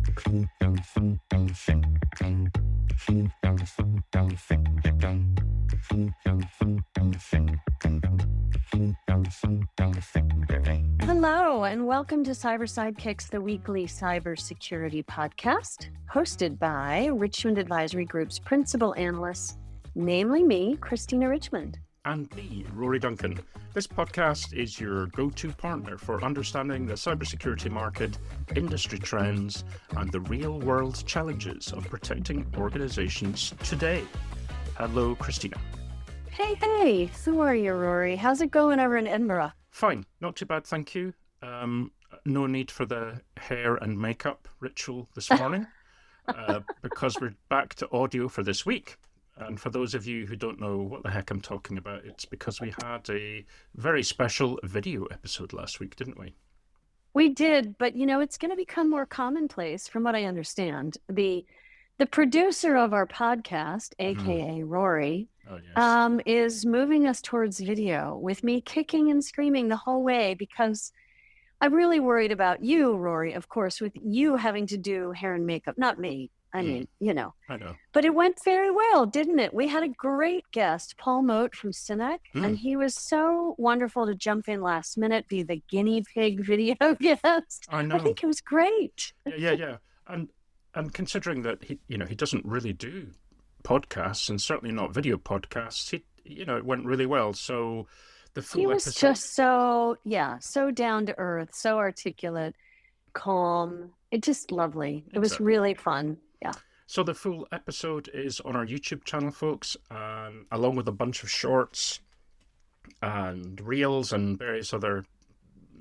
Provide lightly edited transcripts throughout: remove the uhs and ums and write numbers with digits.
Hello, and welcome to Cyber Sidekicks, the weekly cybersecurity podcast, hosted by Richmond Advisory Group's principal analysts, namely me, Christina Richmond. And me, Rory Duncan. This podcast is your go-to partner for understanding the cybersecurity market, industry trends, and the real-world challenges of protecting organizations today. Hello, Christina. Hey, so are you, Rory? How's it going over in Edinburgh? Fine, not too bad, thank you. No need for the hair and makeup ritual this morning because we're back to audio for this week. And for those of you who don't know what the heck I'm talking about, it's because we had a very special video episode last week, didn't we? We did, but it's going to become more commonplace from what I understand. The producer of our podcast, aka Rory, is moving us towards video with me kicking and screaming the whole way because I'm really worried about you, Rory, of course, with you having to do hair and makeup, not me. I mean, I know. But it went very well, didn't it? We had a great guest, Paul Mote from Sidekicks, and he was so wonderful to jump in last minute, be the guinea pig video guest. I know. I think it was great. Yeah. And considering that he doesn't really do podcasts and certainly not video podcasts, it went really well. So the full episode, was just so down to earth, so articulate, calm. It's just lovely. It was really fun. Yeah. So the full episode is on our YouTube channel, folks, along with a bunch of shorts and reels and various other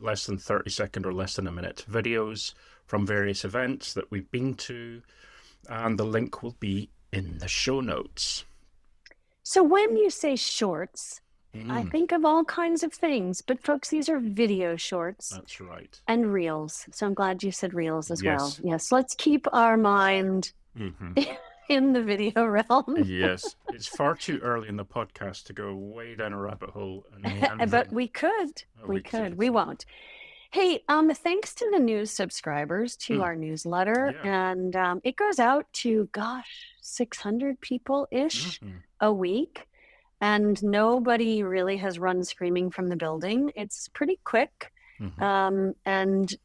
less than 30-second or less than a minute videos from various events that we've been to. And the link will be in the show notes. So when you say shorts, I think of all kinds of things, but folks, these are video shorts. That's right. And reels. So I'm glad you said reels as well. Yes, let's keep our mind in the video realm. Yes, it's far too early in the podcast to go way down a rabbit hole. But we could. We could. We won't. Hey, thanks to the new subscribers to our newsletter. Yeah. And it goes out to, 600 people-ish a week. And nobody really has run screaming from the building. It's pretty quick. And,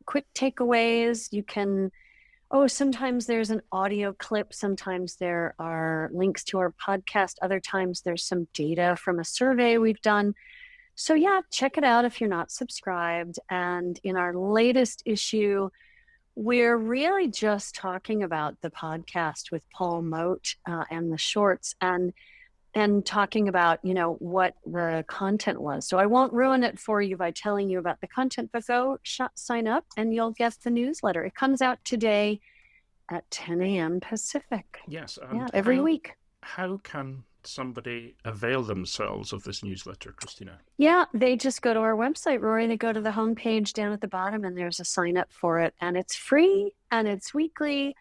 quick takeaways. You can, sometimes there's an audio clip. Sometimes there are links to our podcast. Other times there's some data from a survey we've done. So check it out if you're not subscribed. And in our latest issue, we're really just talking about the podcast with Paul Mote and the shorts and talking about, what the content was. So I won't ruin it for you by telling you about the content, but go sign up and you'll get the newsletter. It comes out today at 10 a.m. Pacific. Yes. Every week. How can somebody avail themselves of this newsletter, Christina? Yeah, they just go to our website, Rory. They go to the homepage down at the bottom and there's a sign up for it. And it's free and it's weekly.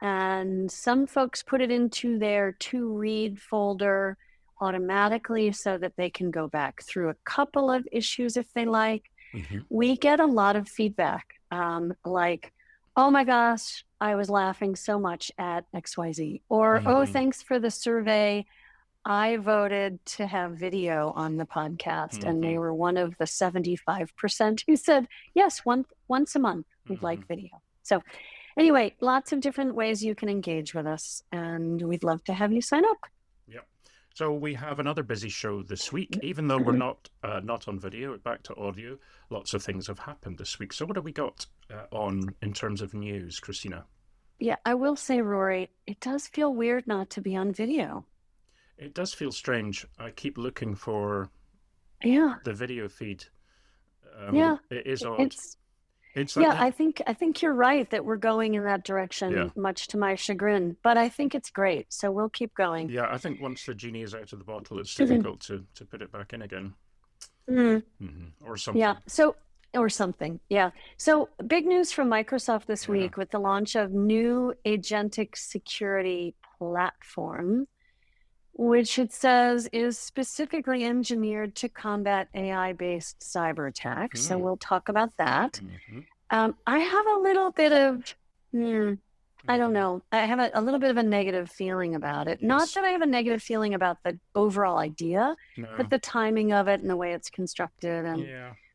And some folks put it into their to-read folder automatically so that they can go back through a couple of issues if they like. We get a lot of feedback, like, oh my gosh, I was laughing so much at XYZ. Or, thanks for the survey. I voted to have video on the podcast, and they were one of the 75% who said, yes, once a month, we'd like video. So anyway, lots of different ways you can engage with us, and we'd love to have you sign up. Yep. So we have another busy show this week, even though we're not on video, back to audio. Lots of things have happened this week. So what have we got on in terms of news, Christina? Yeah, I will say, Rory, it does feel weird not to be on video. It does feel strange. I keep looking for the video feed. It is odd. It's like I think you're right that we're going in that direction, much to my chagrin. But I think it's great, so we'll keep going. Yeah, I think once the genie is out of the bottle, it's difficult to put it back in again. Or something. Yeah. Or something. Yeah. So big news from Microsoft this week with the launch of new agentic security platform, which it says is specifically engineered to combat AI-based cyber attacks. So we'll talk about that. I have a little bit of I don't know. I have a little bit of a negative feeling about it. Not that I have a negative feeling about the overall idea, but the timing of it and the way it's constructed and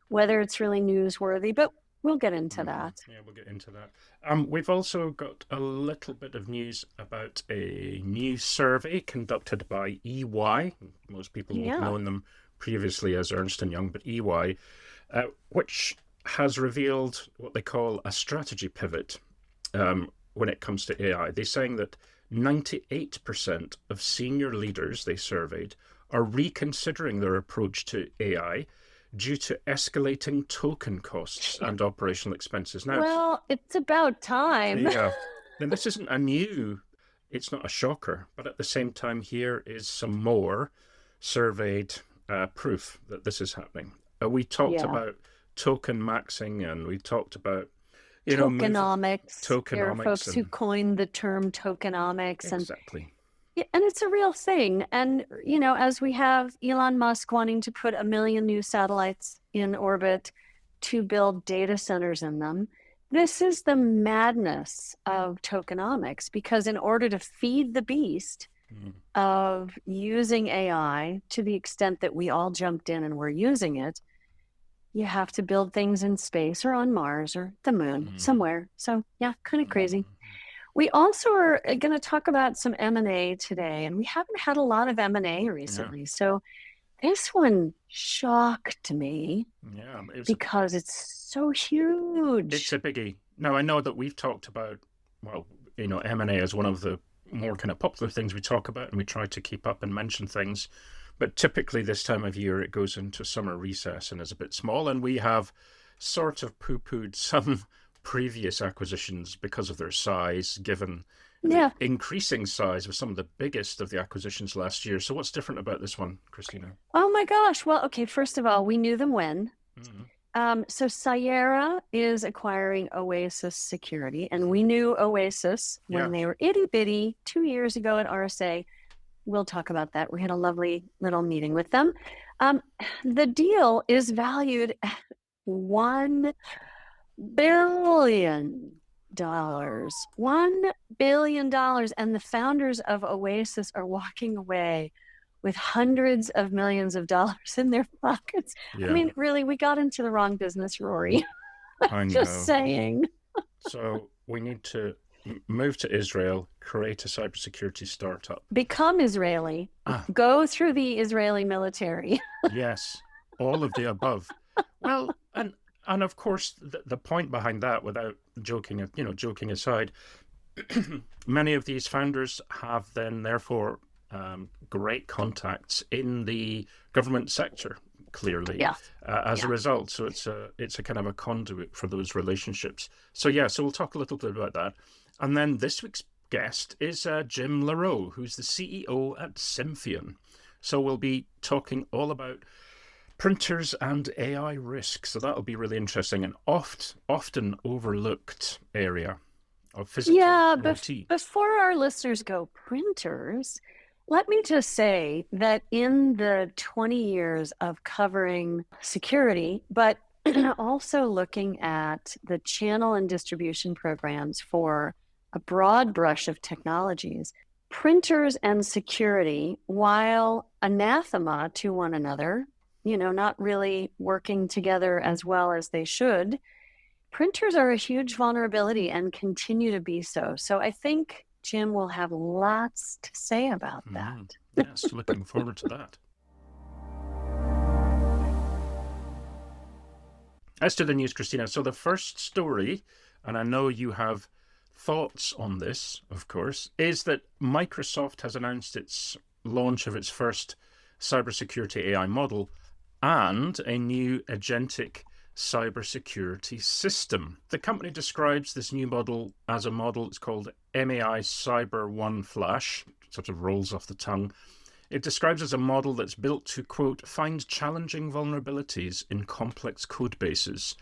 whether it's really newsworthy. But we'll get into that. Yeah, we'll get into that. We've also got a little bit of news about a new survey conducted by EY. Most people will have known them previously as Ernst & Young, but EY, which has revealed what they call a strategy pivot when it comes to AI. They're saying that 98% of senior leaders they surveyed are reconsidering their approach to AI due to escalating token costs and operational expenses. Now, well, it's about time. Yeah. Then this isn't it's not a shocker, but at the same time, here is some more surveyed proof that this is happening. We talked about token maxing, and we talked about tokenomics. There are folks who coined the term tokenomics. Exactly. And it's a real thing. And, as we have Elon Musk wanting to put 1 million new satellites in orbit to build data centers in them, this is the madness of tokenomics, because in order to feed the beast of using AI to the extent that we all jumped in and we're using it, you have to build things in space or on Mars or the moon somewhere. So, yeah, kind of crazy. We also are going to talk about some M&A today, and we haven't had a lot of M&A recently. So this one shocked me because it's so huge. It's a biggie. Now, I know that we've talked about, M&A as one of the more kind of popular things we talk about, and we try to keep up and mention things. But typically this time of year, it goes into summer recess and is a bit small, and we have sort of poo-pooed some previous acquisitions because of their size, given the increasing size of some of the biggest of the acquisitions last year. So what's different about this one, Christina? Oh my gosh. Well, okay, first of all, we knew them when. So Sierra is acquiring Oasis Security, and we knew Oasis when they were itty-bitty 2 years ago at RSA. We'll talk about that. We had a lovely little meeting with them. The deal is valued at $1 billion. $1 billion. And the founders of Oasis are walking away with hundreds of millions of dollars in their pockets. I mean, really, we got into the wrong business, Rory. I know. Just saying. So we need to move to Israel, create a cybersecurity startup. Become Israeli. Go through the Israeli military. Yes, all of the above. Well, and of course, the point behind that, without joking aside, many of these founders have then therefore great contacts in the government sector, clearly, as a result. So it's a kind of a conduit for those relationships. So we'll talk a little bit about that. And then this week's guest is Jim LaRoe, who's the CEO at Symphion. So we'll be talking all about printers and AI risk. So that'll be really interesting, and often overlooked area of physical IT. Before our listeners go, printers, let me just say that in the 20 years of covering security, but also looking at the channel and distribution programs for a broad brush of technologies, printers and security, while anathema to one another, not really working together as well as they should, printers are a huge vulnerability and continue to be so. So I think Jim will have lots to say about that. Yes, looking forward to that. As to the news, Christina, so the first story, and I know you have thoughts on this, of course, is that Microsoft has announced its launch of its first cybersecurity AI model and a new agentic cybersecurity system. The company describes this new model as a model. It's called MAI Cyber One Flash. It sort of rolls off the tongue. It describes as a model that's built to, quote, find challenging vulnerabilities in complex code bases,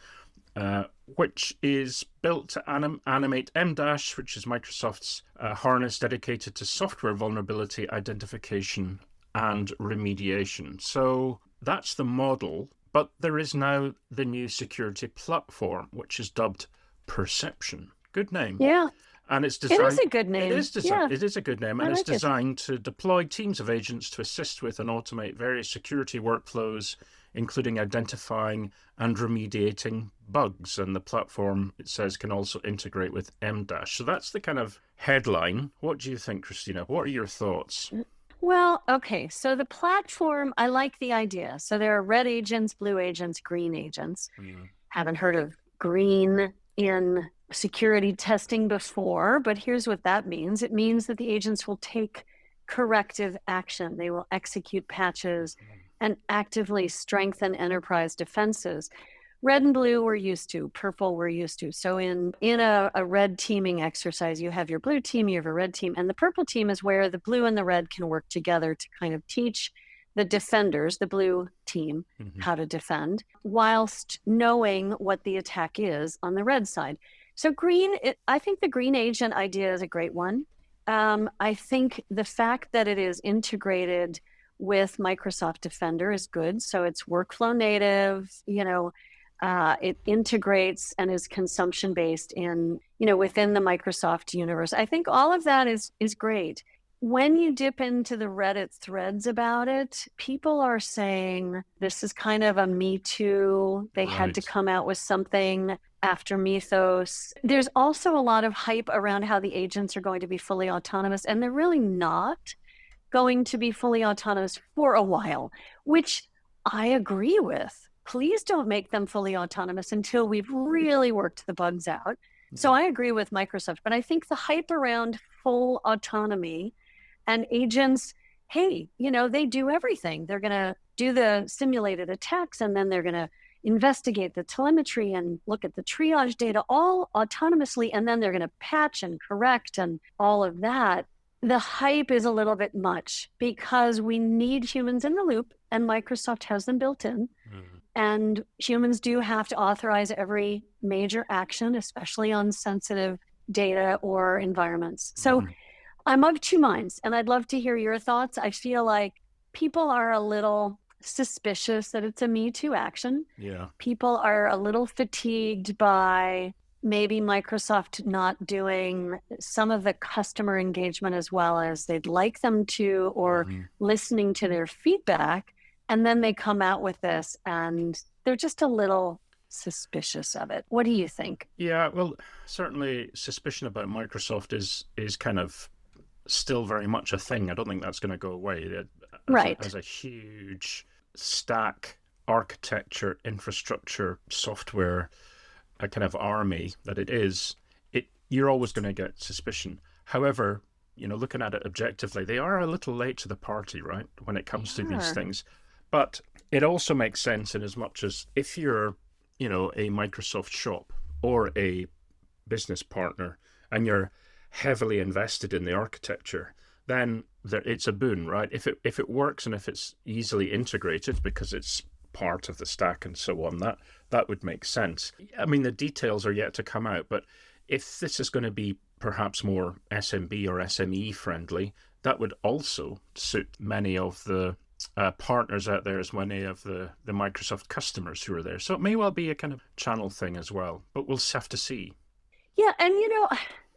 which is built to animate MDASH, which is Microsoft's harness dedicated to software vulnerability identification and remediation. So that's the model, but there is now the new security platform, which is dubbed Perception. Good name. Yeah. And it's designed. It is a good name. It is a good name, and it's designed to deploy teams of agents to assist with and automate various security workflows, including identifying and remediating bugs. And the platform, it says, can also integrate with MDash. So that's the kind of headline. What do you think, Christina? What are your thoughts? Well, okay. So the platform, I like the idea. So there are red agents, blue agents, green agents. Haven't heard of green in security testing before, but here's what that means. It means that the agents will take corrective action. They will execute patches and actively strengthen enterprise defenses. Red and blue we're used to, purple we're used to. So in a red teaming exercise, you have your blue team, you have a red team, and the purple team is where the blue and the red can work together to kind of teach the defenders, the blue team, how to defend, whilst knowing what the attack is on the red side. So green, I think the green agent idea is a great one. I think the fact that it is integrated with Microsoft Defender is good. So it's workflow native, it integrates and is consumption based in, within the Microsoft universe. I think all of that is great. When you dip into the Reddit threads about it, people are saying this is kind of a Me Too. They had to come out with something after Mythos. There's also a lot of hype around how the agents are going to be fully autonomous, and they're really not going to be fully autonomous for a while, which I agree with. Please don't make them fully autonomous until we've really worked the bugs out. So I agree with Microsoft, but I think the hype around full autonomy and agents, hey, they do everything. They're going to do the simulated attacks, and then they're going to investigate the telemetry and look at the triage data all autonomously, and then they're going to patch and correct and all of that. The hype is a little bit much because we need humans in the loop, and Microsoft has them built in. And humans do have to authorize every major action, especially on sensitive data or environments. So I'm of two minds, and I'd love to hear your thoughts. I feel like people are a little suspicious that it's a Me Too action. Yeah. People are a little fatigued by maybe Microsoft not doing some of the customer engagement as well as they'd like them to, or listening to their feedback. And then they come out with this and they're just a little suspicious of it. What do you think? Yeah, well, certainly suspicion about Microsoft is kind of still very much a thing. I don't think that's going to go away. As a huge stack, architecture, infrastructure, software, a kind of army that it is, you're always going to get suspicion. However, looking at it objectively, they are a little late to the party, right, when it comes to these things. But it also makes sense in as much as if you're, a Microsoft shop or a business partner and you're heavily invested in the architecture, then it's a boon, right? If it works and if it's easily integrated because it's part of the stack and so on, that would make sense. I mean, the details are yet to come out, but if this is going to be perhaps more SMB or SME friendly, that would also suit many of the partners out there as many of the Microsoft customers who are there. So it may well be a kind of channel thing as well, but we'll have to see. Yeah, and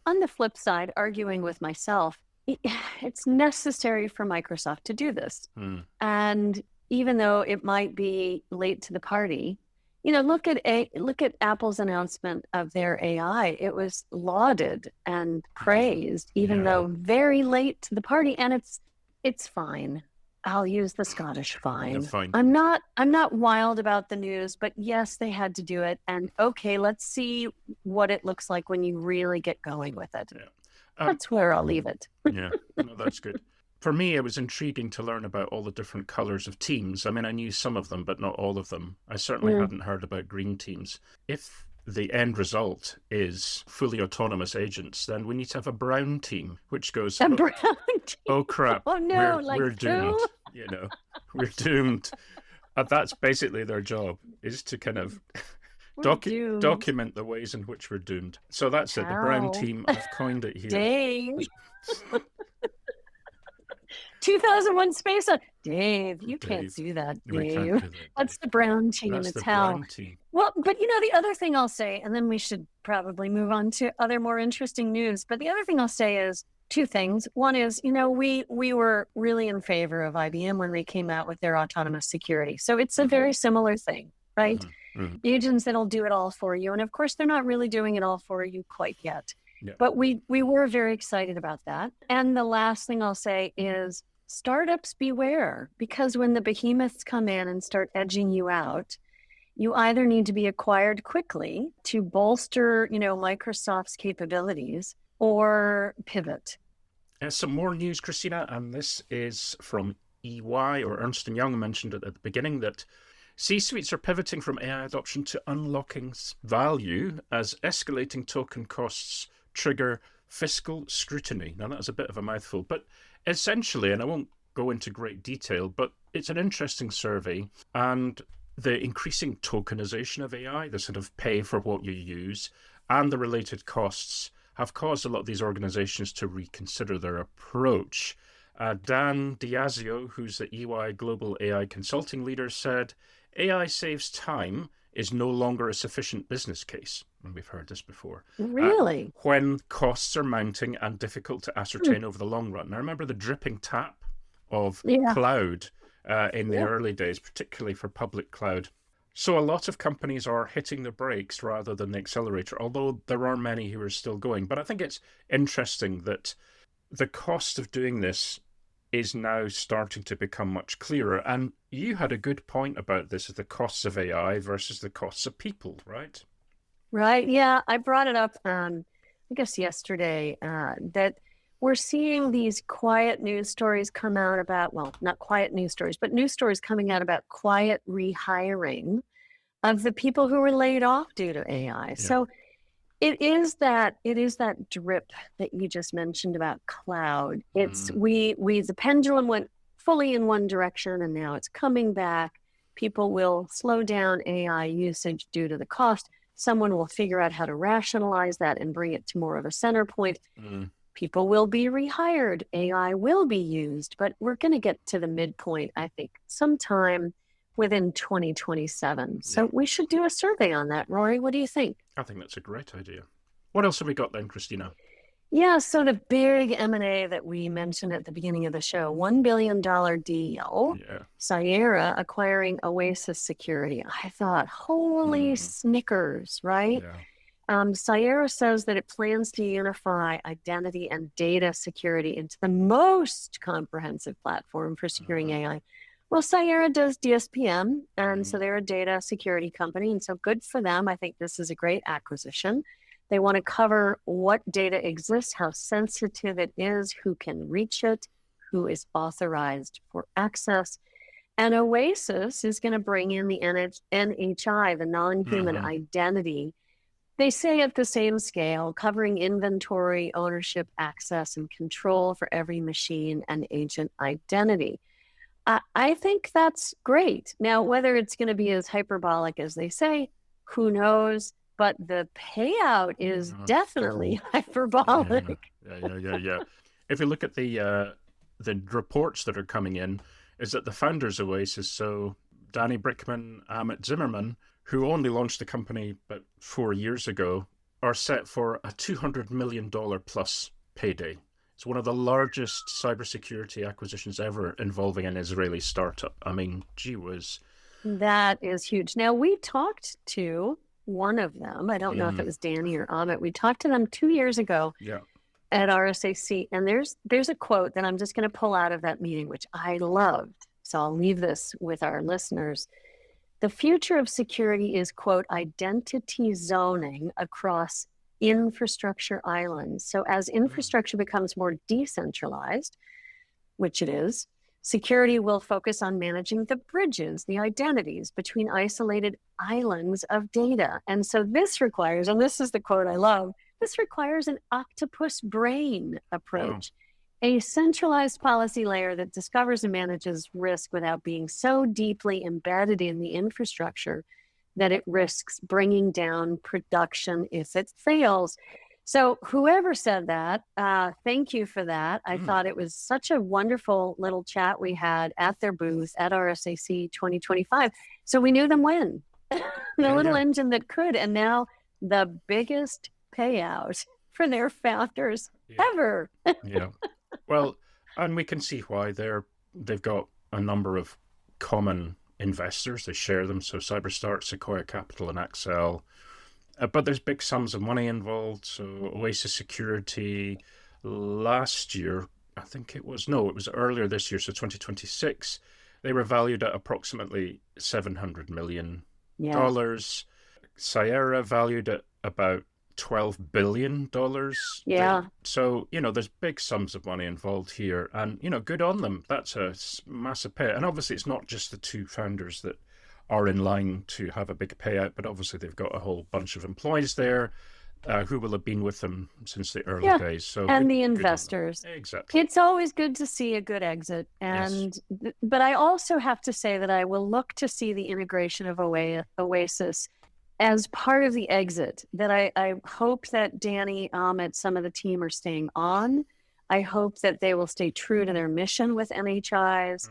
on the flip side, arguing with myself, it's necessary for Microsoft to do this. And even though it might be late to the party, look at Apple's announcement of their AI. It was lauded and praised, even though very late to the party, and it's fine. I'll use the Scottish fine. Fine. I'm not wild about the news, but yes, they had to do it. And okay, let's see what it looks like when you really get going with it. Yeah. That's where I'll leave it. Yeah, no, that's good. For me, it was intriguing to learn about all the different colors of teams. I mean, I knew some of them, but not all of them. I certainly hadn't heard about green teams. If the end result is fully autonomous agents, then we need to have a brown team, which goes, brown team. Oh crap! Oh no! We're doomed. We're doomed. And that's basically their job, is to kind of document the ways in which we're doomed. So that's it. The brown team. I've coined it here. Dang. 2001 Space Odyssey. Dave, you can't do that, Dave. We can't do that, That's the brown team. That's it's the how. brown team. Well, but the other thing I'll say, and then we should probably move on to other more interesting news. But the other thing I'll say is two things. One is, we were really in favor of IBM when they came out with their autonomous security. So it's a very similar thing, right? Agents that'll do it all for you. And of course, they're not really doing it all for you quite yet. Yeah. But we were very excited about that. And the last thing I'll say is startups beware, because when the behemoths come in and start edging you out, you either need to be acquired quickly to bolster, Microsoft's capabilities or pivot. Some more news, Christina, and this is from EY, or Ernst & Young. Mentioned it at the beginning that C-suites are pivoting from AI adoption to unlocking value as escalating token costs trigger fiscal scrutiny. Now, that is a bit of a mouthful, but essentially, and I won't go into great detail, but it's an interesting survey, and the increasing tokenization of AI, the sort of pay for what you use, and the related costs have caused a lot of these organizations to reconsider their approach. Dan Diazio, who's the EY Global AI Consulting Leader, said, AI saves time is no longer a sufficient business case. And we've heard this before. Really? When costs are mounting and difficult to ascertain over the long run. Now, remember the dripping tap of cloud in the early days, particularly for public cloud. So a lot of companies are hitting the brakes rather than the accelerator, although there are many who are still going. But I think it's interesting that the cost of doing this is now starting to become much clearer. And you had a good point about this, the costs of AI versus the costs of people, right? Right. Yeah, I brought it up, I guess yesterday, that we're seeing these quiet news stories come out about, well, not quiet news stories, but news stories coming out about quiet rehiring of the people who were laid off due to AI. Yeah. So it is that drip that you just mentioned about cloud. It's the pendulum went fully in one direction and now it's coming back. People will slow down AI usage due to the cost. Someone will figure out how to rationalize that and bring it to more of a center point. People will be rehired. AI will be used, but we're going to get to the midpoint, I think, sometime within 2027. So we should do a survey on that. Rory, what do you think? I think that's a great idea. What else have we got then, Christina? Yeah, so the big M&A that we mentioned at the beginning of the show, $1 billion deal, Cyera acquiring Oasis Security. I thought, holy Snickers, right? Yeah. Cyera says that it plans to unify identity and data security into the most comprehensive platform for securing AI. Well, Cyera does DSPM, and so they're a data security company, and so good for them. I think this is a great acquisition. They want to cover what data exists, how sensitive it is, who can reach it, who is authorized for access. And Oasis is going to bring in the NHI, the non-human identity. They say at the same scale, covering inventory, ownership, access, and control for every machine and agent identity. I think that's great. Now, whether it's going to be as hyperbolic as they say, who knows? But the payout is definitely hyperbolic. Yeah. If you look at the reports that are coming in, is that the founders of Oasis, so Danny Brickman, Amit Zimmerman, who only launched the company about 4 years ago, are set for a $200 million plus payday. It's one of the largest cybersecurity acquisitions ever involving an Israeli startup. I mean, gee whiz. That is huge. Now, we talked to one of them. I don't know if it was Danny or Amit. We talked to them 2 years ago at RSAC. And there's a quote that I'm just going to pull out of that meeting, which I loved. So I'll leave this with our listeners. The future of security is, quote, identity zoning across infrastructure islands. So as infrastructure becomes more decentralized, which it is, security will focus on managing the bridges, the identities between isolated islands of data. And so this requires, and this is the quote I love, this requires an octopus brain approach, a centralized policy layer that discovers and manages risk without being so deeply embedded in the infrastructure that it risks bringing down production if it fails. So whoever said that, thank you for that. I thought it was such a wonderful little chat we had at their booth at RSAC 2025. So we knew them when. The little engine that could, and now the biggest payout for their founders ever. Yeah. Well, and we can see why they've got a number of common investors. They share them. So CyberStart, Sequoia Capital, and Accel. But there's big sums of money involved. So Oasis Security last year, I think it was earlier this year, so 2026, they were valued at approximately $700 million. Sierra valued at about $12 billion. Yeah. So, there's big sums of money involved here. And, good on them. That's a massive payout. And obviously, it's not just the two founders that are in line to have a big payout, but obviously they've got a whole bunch of employees there who will have been with them since the early days. So and the investors. Exactly. It's always good to see a good exit. And but I also have to say that I will look to see the integration of Oasis as part of the exit. That I hope that Danny, Ahmet, some of the team are staying on. I hope that they will stay true to their mission with NHIs.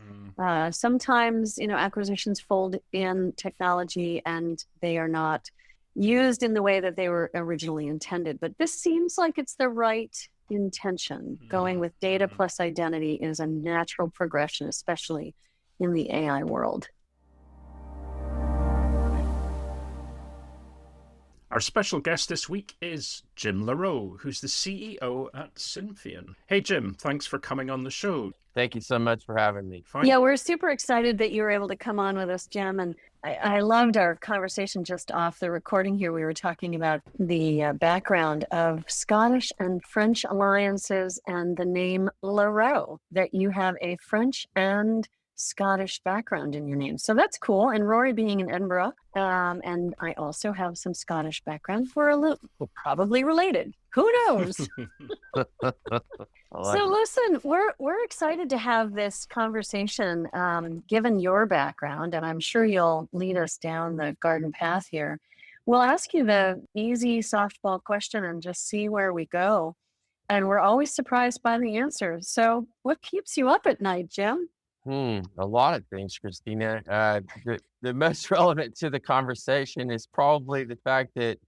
Sometimes, acquisitions fold in technology and they are not used in the way that they were originally intended. But this seems like it's the right intention. Going with data plus identity is a natural progression, especially in the AI world. Our special guest this week is Jim LaRoe, who's the CEO at Synfion. Hey, Jim, thanks for coming on the show. Thank you so much for having me. Fine. Yeah, we're super excited that you were able to come on with us, Jim. And I loved our conversation just off the recording here. We were talking about the background of Scottish and French alliances and the name LaRoe, that you have a French and Scottish background in your name. So that's cool. And Rory being in Edinburgh, and I also have some Scottish background. We're probably related. Who knows? So listen, we're excited to have this conversation, given your background, and I'm sure you'll lead us down the garden path here. We'll ask you the easy softball question and just see where we go. And we're always surprised by the answers. So what keeps you up at night, Jim? A lot of things, Christina. The most relevant to the conversation is probably the fact that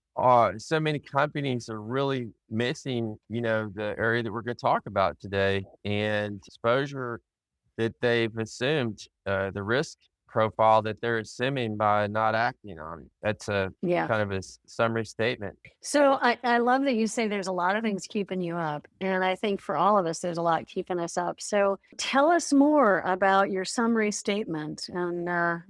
so many companies are really missing, the area that we're going to talk about today, and exposure that they've assumed, the risk profile that they're assuming by not acting on it. That's kind of a summary statement. So I love that you say there's a lot of things keeping you up. And I think for all of us, there's a lot keeping us up. So tell us more about your summary statement and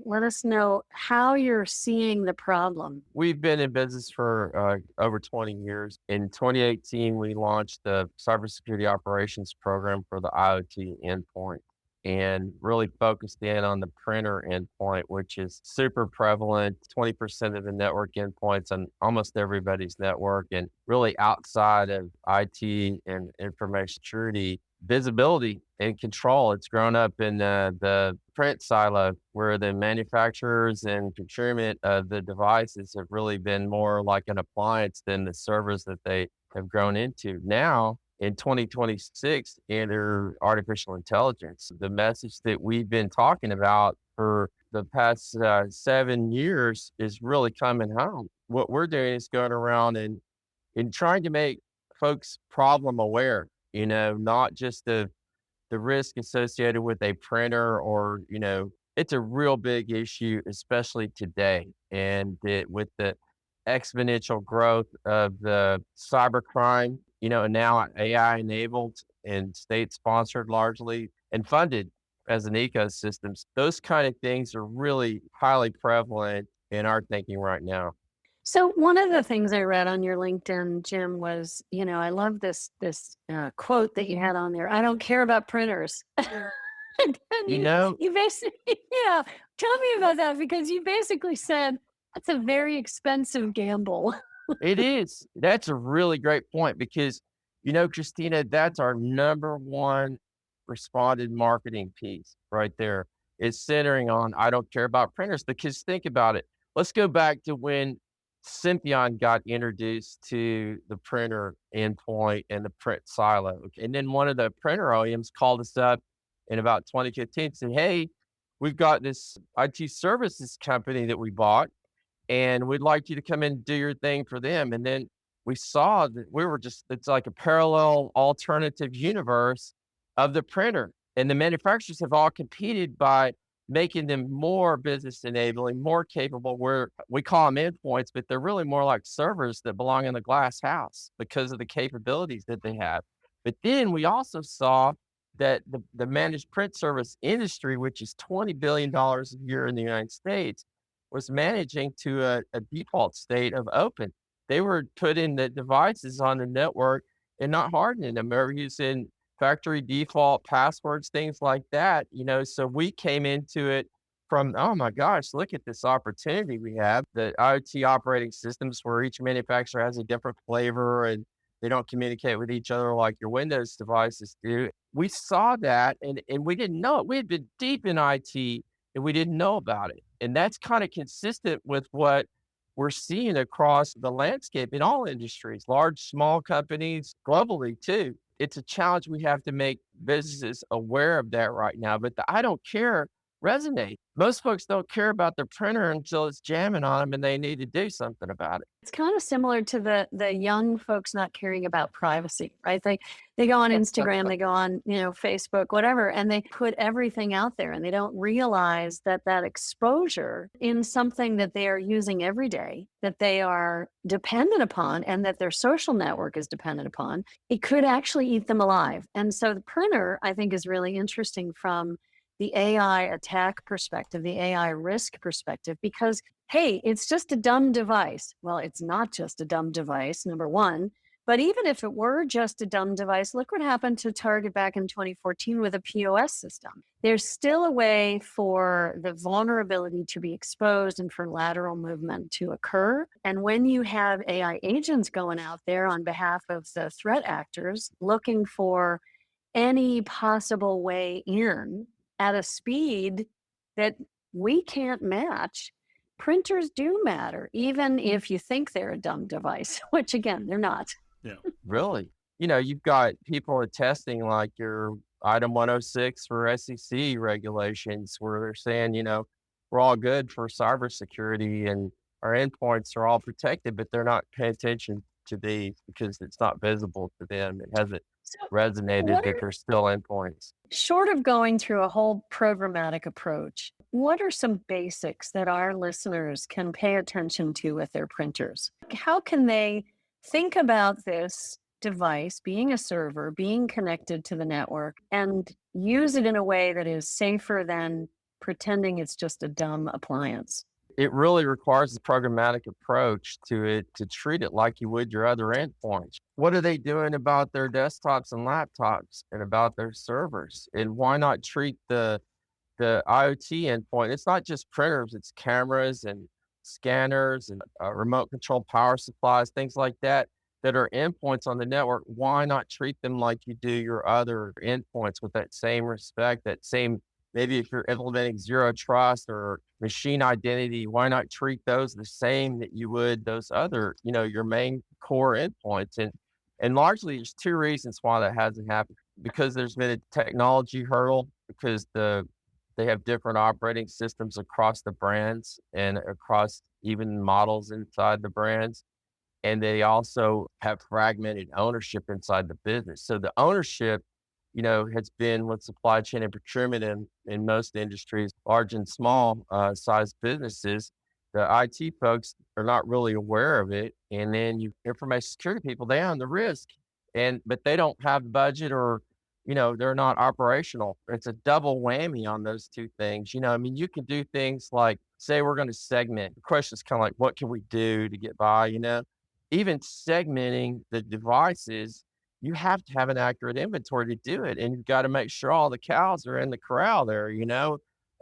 let us know how you're seeing the problem. We've been in business for over 20 years. In 2018, we launched the cybersecurity operations program for the IoT endpoint, and really focused in on the printer endpoint, which is super prevalent, 20% of the network endpoints on almost everybody's network, and really outside of IT and information security, visibility and control. It's grown up in the print silo, where the manufacturers and procurement of the devices have really been more like an appliance than the servers that they have grown into. Now, in 2026, enter artificial intelligence. The message that we've been talking about for the past 7 years is really coming home. What we're doing is going around and trying to make folks problem aware, not just the risk associated with a printer or, it's a real big issue, especially today. And with the exponential growth of the cybercrime, and now AI enabled and state sponsored largely and funded as an ecosystem. Those kind of things are really highly prevalent in our thinking right now. So one of the things I read on your LinkedIn, Jim, was, I love this quote that you had on there. I don't care about printers. And you basically, tell me about that, because you basically said that's a very expensive gamble. It is. That's a really great point, because, Christina, that's our number one responded marketing piece right there. It's centering on, I don't care about printers, because think about it. Let's go back to when Symphion got introduced to the printer endpoint and the print silo. And then one of the printer OEMs called us up in about 2015 and said, "Hey, we've got this IT services company that we bought, and we'd like you to come in and do your thing for them." And then we saw that it's like a parallel alternative universe of the printer. And the manufacturers have all competed by making them more business enabling, more capable, where we call them endpoints, but they're really more like servers that belong in the glass house because of the capabilities that they have. But then we also saw that the managed print service industry, which is $20 billion a year in the United States, was managing to a default state of open. They were putting the devices on the network and not hardening them. They were using factory default passwords, things like that, so we came into it from, oh my gosh, look at this opportunity we have. The IoT operating systems where each manufacturer has a different flavor and they don't communicate with each other like your Windows devices do. We saw that and we didn't know it. We had been deep in IT and we didn't know about it. And that's kind of consistent with what we're seeing across the landscape in all industries, large, small companies, globally too. It's a challenge we have to make businesses aware of that right now. But the "I don't care" resonates. Most folks don't care about their printer until it's jamming on them and they need to do something about it. It's kind of similar to the young folks not caring about privacy, right? They go on Instagram, they go on, Facebook, whatever, and they put everything out there and they don't realize that exposure in something that they are using every day, that they are dependent upon and that their social network is dependent upon, it could actually eat them alive. And so the printer, I think, is really interesting from the AI attack perspective, the AI risk perspective, because hey, it's just a dumb device. Well, it's not just a dumb device, number one. But even if it were just a dumb device, look what happened to Target back in 2014 with a POS system. There's still a way for the vulnerability to be exposed and for lateral movement to occur. And when you have AI agents going out there on behalf of the threat actors looking for any possible way in at a speed that we can't match, printers do matter, even if you think they're a dumb device, which again, they're not. Yeah. Really? You've got people attesting like your item 106 for SEC regulations where they're saying, we're all good for cybersecurity and our endpoints are all protected, but they're not paying attention to these because it's not visible to them. It hasn't resonated that they're still endpoints. Short of going through a whole programmatic approach, what are some basics that our listeners can pay attention to with their printers? How can they think about this device being a server, being connected to the network, and use it in a way that is safer than pretending it's just a dumb appliance? It really requires a programmatic approach to it to treat it like you would your other endpoints. What are they doing about their desktops and laptops and about their servers? And why not treat the IoT endpoint? It's not just printers, it's cameras and scanners and remote control power supplies, things like that are endpoints on the network. Why not treat them like you do your other endpoints with that same respect, that same, maybe if you're implementing zero trust or machine identity, why not treat those the same that you would those other, your main core endpoints? And largely there's two reasons why that hasn't happened. Because there's been a technology hurdle, because they have different operating systems across the brands and across even models inside the brands. And they also have fragmented ownership inside the business. So the ownership, has been with supply chain and procurement in most industries, large and small size businesses. The IT folks are not really aware of it. And then information security people, they own the risk, but they don't have the budget or, they're not operational. It's a double whammy on those two things. You can do things like, say we're going to segment. The question is kind of like, what can we do to get by, Even segmenting the devices, you have to have an accurate inventory to do it. And you've got to make sure all the cows are in the corral there,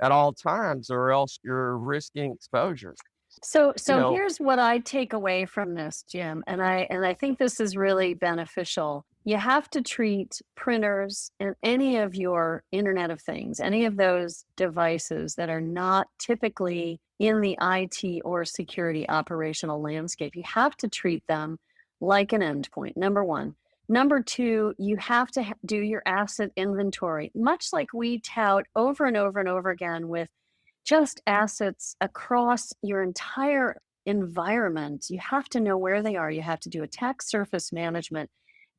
at all times, or else you're risking exposure. So here's what I take away from this, Jim, and I think this is really beneficial. you have to treat printers and any of your Internet of Things, any of those devices that are not typically in the IT or security operational landscape. You have to treat them like an endpoint, number one. Number two, you have to do your asset inventory, much like we tout over and over and over again with just assets across your entire environment. You have to know where they are. You have to do attack surface management,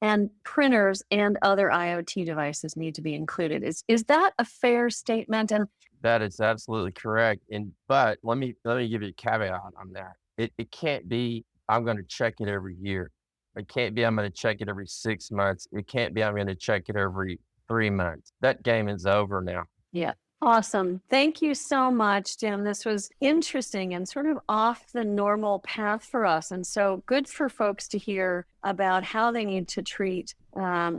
and printers and other IoT devices need to be included. Is that a fair statement? And that is absolutely correct. But let me give you a caveat on that. It can't be I'm going to check it every year. It can't be I'm going to check it every 6 months. It can't be I'm going to check it every 3 months. That game is over now. Yeah. Awesome. Thank you so much, Jim. This was interesting and sort of off the normal path for us. And so good for folks to hear about how they need to treat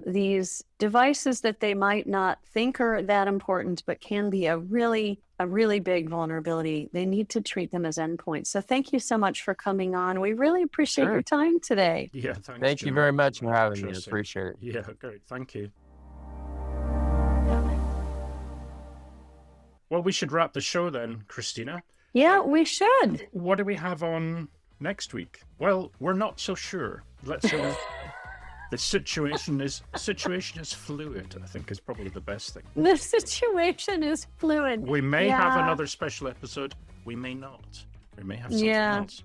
these devices that they might not think are that important, but can be a really big vulnerability. They need to treat them as endpoints. So thank you so much for coming on. We really appreciate your time today. Yeah, thanks. Thank you very much for having me. I appreciate it. Yeah, great. Thank you. Well, we should wrap the show then, Christina. Yeah, we should. What do we have on next week? Well, we're not so sure. Let's say the situation is fluid, I think is probably the best thing. The situation is fluid. We may have another special episode. We may not. We may have something else.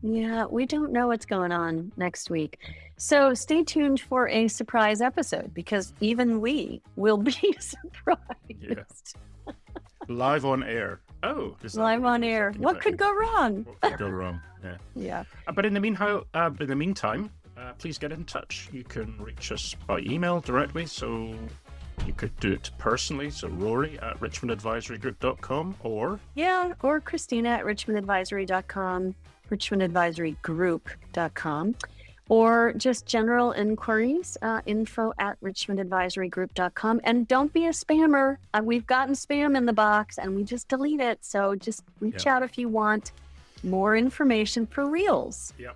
Yeah, we don't know what's going on next week. So stay tuned for a surprise episode, because even we will be surprised. Yeah. Live on air. Oh, live on air. What could go wrong? What could go wrong? Yeah. Yeah. But in the meantime, please get in touch. You can reach us by email directly. So you could do it personally. So Rory at richmondadvisorygroup.com or Christina at richmondadvisory.com, richmondadvisorygroup.com. Or just general inquiries, info at richmondadvisorygroup.com. And don't be a spammer. We've gotten spam in the box and we just delete it. So just reach out if you want more information for reals. Yeah,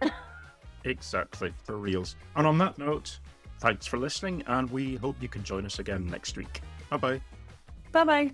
exactly, for reals. And on that note, thanks for listening, and we hope you can join us again next week. Bye-bye. Bye-bye.